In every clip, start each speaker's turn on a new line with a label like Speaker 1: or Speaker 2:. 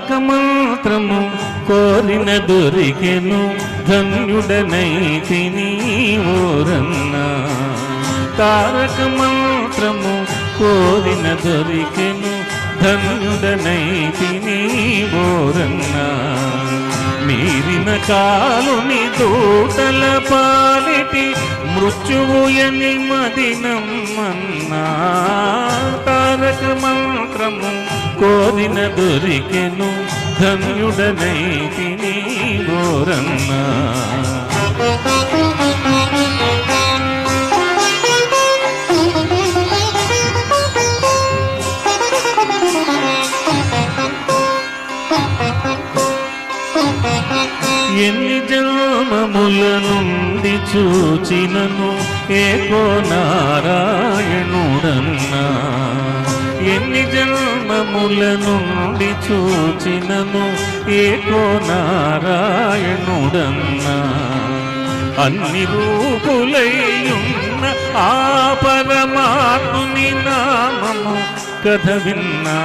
Speaker 1: తారక మంత్రము కోరిన దొరికెను ధన్యుడనైతిని ఓరన్నా. తారక మంత్రము కోరిన దొరికెను ధన్యుడనైతిని ఓరన్నా. మీరిన కాలుని దూతల పాలిటి మృత్యువుయని మదినమ్మన్నా. తారక మంత్రము కోరిన దొరికెను ధన్యుడనైతిని ఓరన్నా. ఎన్ని జన్మముల నుండి చూచినను ఏకో నారాయణుడన్నా. ఎన్ని జన్మముల నుండి చూచినను ఏకో నారాయణుడన్నా. అన్ని రూపులైయున్న ఆ పరమాత్ముని నామము కథ విన్నా.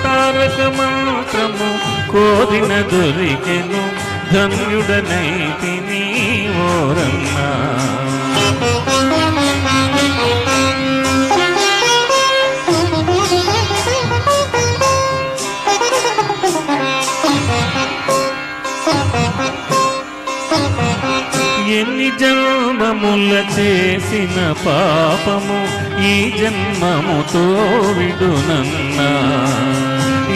Speaker 1: తారక మంత్రము కోరిన దొరికెను ధన్యుడనైతిని ఓరన్నా. ఎన్ని జన్మముల చేసిన పాపము ఈ జన్మముతో విడునన్నా.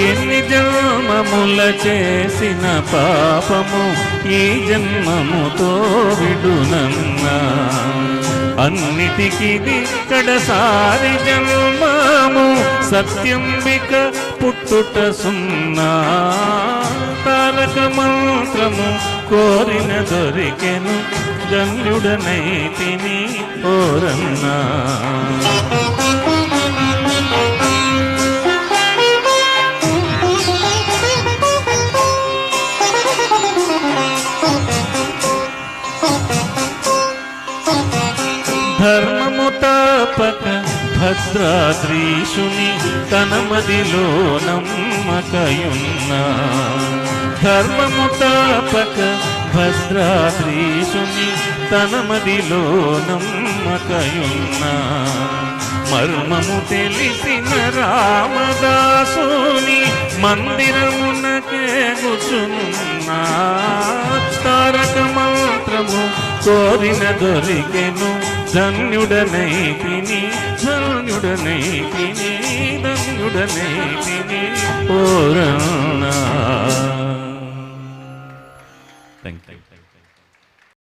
Speaker 1: ఎన్ని జన్మముల చేసిన పాపము ఈ జన్మముతో విడునన్నా. అన్నిటికిది కడసారి జన్మము సత్యంబిక పుట్టుట సున్నా. తారక మంత్రము కోరిన దొరికెను ధన్యుడనైతిని ఓరన్నా. ధర్మము తాపక భద్రాద్రీశుని తన మదిలో నమ్మకయున్నా. ధర్మము తాపక భద్రాద్రీశుని తన మదిలో నమ్మకయున్నా. మర్మము తెలిసిన రామదాసుని మందిరమునకే గుచునున్నా. తారక మంత్రము కోరిన దొరికెను ధన్యుడనైతిని ధన్యుడనైతిని ధన్యుడనైతిని ఓరన్నా. Thank you.